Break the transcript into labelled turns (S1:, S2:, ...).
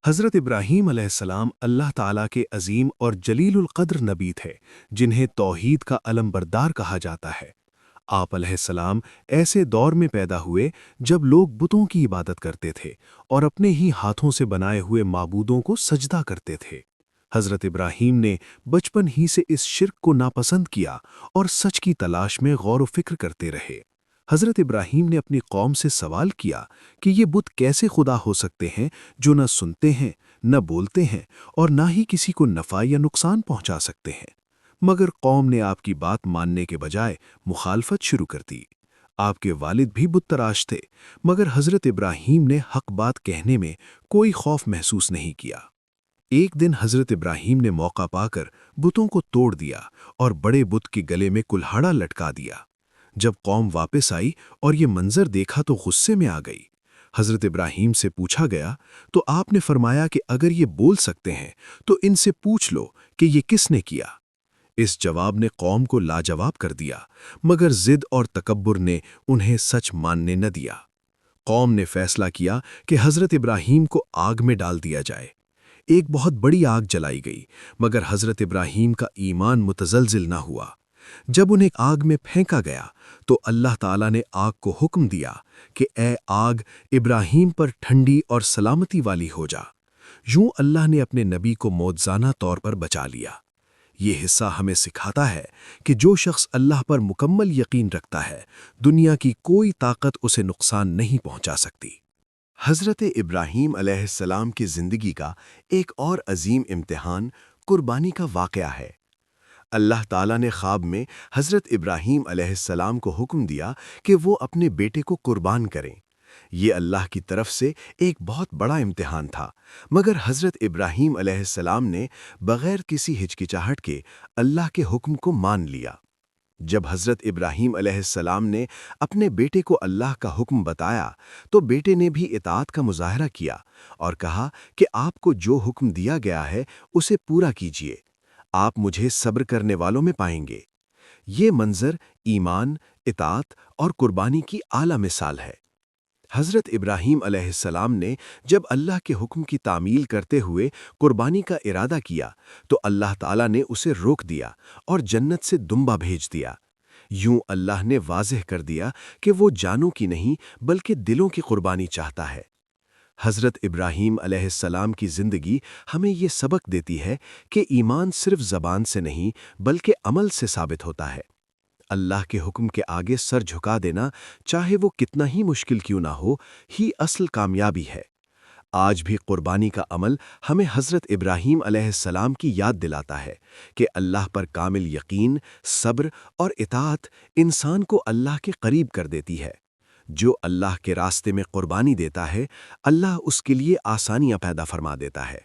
S1: حضرت ابراہیم علیہ السلام اللہ تعالیٰ کے عظیم اور جلیل القدر نبی تھے، جنہیں توحید کا علم بردار کہا جاتا ہے۔ آپ علیہ السلام ایسے دور میں پیدا ہوئے جب لوگ بتوں کی عبادت کرتے تھے اور اپنے ہی ہاتھوں سے بنائے ہوئے معبودوں کو سجدہ کرتے تھے۔ حضرت ابراہیم نے بچپن ہی سے اس شرک کو ناپسند کیا اور سچ کی تلاش میں غور و فکر کرتے رہے۔ حضرت ابراہیم نے اپنی قوم سے سوال کیا کہ یہ بت کیسے خدا ہو سکتے ہیں جو نہ سنتے ہیں، نہ بولتے ہیں اور نہ ہی کسی کو نفع یا نقصان پہنچا سکتے ہیں۔ مگر قوم نے آپ کی بات ماننے کے بجائے مخالفت شروع کر دی۔ آپ کے والد بھی بت تراش تھے، مگر حضرت ابراہیم نے حق بات کہنے میں کوئی خوف محسوس نہیں کیا۔ ایک دن حضرت ابراہیم نے موقع پا کر بتوں کو توڑ دیا اور بڑے بت کے گلے میں کلہاڑا لٹکا دیا۔ جب قوم واپس آئی اور یہ منظر دیکھا تو غصے میں آ گئی۔ حضرت ابراہیم سے پوچھا گیا تو آپ نے فرمایا کہ اگر یہ بول سکتے ہیں تو ان سے پوچھ لو کہ یہ کس نے کیا۔ اس جواب نے قوم کو لاجواب کر دیا، مگر ضد اور تکبر نے انہیں سچ ماننے نہ دیا۔ قوم نے فیصلہ کیا کہ حضرت ابراہیم کو آگ میں ڈال دیا جائے۔ ایک بہت بڑی آگ جلائی گئی، مگر حضرت ابراہیم کا ایمان متزلزل نہ ہوا۔ جب انہیں آگ میں پھینکا گیا تو اللہ تعالیٰ نے آگ کو حکم دیا کہ اے آگ ابراہیم پر ٹھنڈی اور سلامتی والی ہو جا۔ یوں اللہ نے اپنے نبی کو معجزانہ طور پر بچا لیا۔ یہ حصہ ہمیں سکھاتا ہے کہ جو شخص اللہ پر مکمل یقین رکھتا ہے، دنیا کی کوئی طاقت اسے نقصان نہیں پہنچا سکتی۔
S2: حضرت ابراہیم علیہ السلام کی زندگی کا ایک اور عظیم امتحان قربانی کا واقعہ ہے۔ اللہ تعالیٰ نے خواب میں حضرت ابراہیم علیہ السلام کو حکم دیا کہ وہ اپنے بیٹے کو قربان کریں۔ یہ اللہ کی طرف سے ایک بہت بڑا امتحان تھا، مگر حضرت ابراہیم علیہ السلام نے بغیر کسی ہچکچاہٹ کے اللہ کے حکم کو مان لیا۔ جب حضرت ابراہیم علیہ السلام نے اپنے بیٹے کو اللہ کا حکم بتایا تو بیٹے نے بھی اطاعت کا مظاہرہ کیا اور کہا کہ آپ کو جو حکم دیا گیا ہے اسے پورا کیجیے، آپ مجھے صبر کرنے والوں میں پائیں گے۔ یہ منظر ایمان، اطاعت اور قربانی کی اعلیٰ مثال ہے۔ حضرت ابراہیم علیہ السلام نے جب اللہ کے حکم کی تعمیل کرتے ہوئے قربانی کا ارادہ کیا تو اللہ تعالیٰ نے اسے روک دیا اور جنت سے دمبا بھیج دیا۔ یوں اللہ نے واضح کر دیا کہ وہ جانوں کی نہیں بلکہ دلوں کی قربانی چاہتا ہے۔ حضرت ابراہیم علیہ السلام کی زندگی ہمیں یہ سبق دیتی ہے کہ ایمان صرف زبان سے نہیں بلکہ عمل سے ثابت ہوتا ہے۔ اللہ کے حکم کے آگے سر جھکا دینا، چاہے وہ کتنا ہی مشکل کیوں نہ ہو، ہی اصل کامیابی ہے۔ آج بھی قربانی کا عمل ہمیں حضرت ابراہیم علیہ السلام کی یاد دلاتا ہے کہ اللہ پر کامل یقین، صبر اور اطاعت انسان کو اللہ کے قریب کر دیتی ہے۔ جو اللہ کے راستے میں قربانی دیتا ہے، اللہ اس کے لیے آسانیاں پیدا فرما دیتا ہے۔